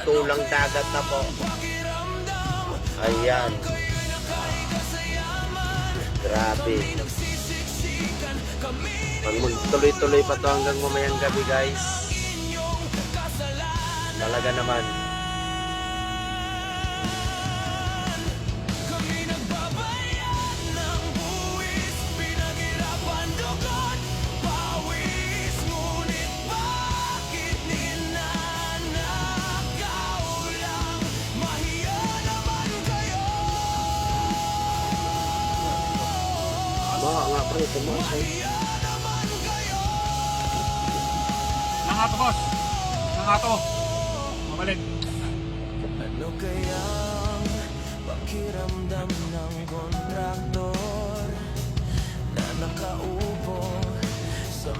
tulang dagat na po. Ayan. Grabe. Pag magtuloy-tuloy pa to hanggang mamayang gabi guys. Talaga naman. Baka nga pre, tumaas eh. Nangato boss. Nangato. Mabalik. Ano kayang pakiramdam ng kontraktor na nakaupo sa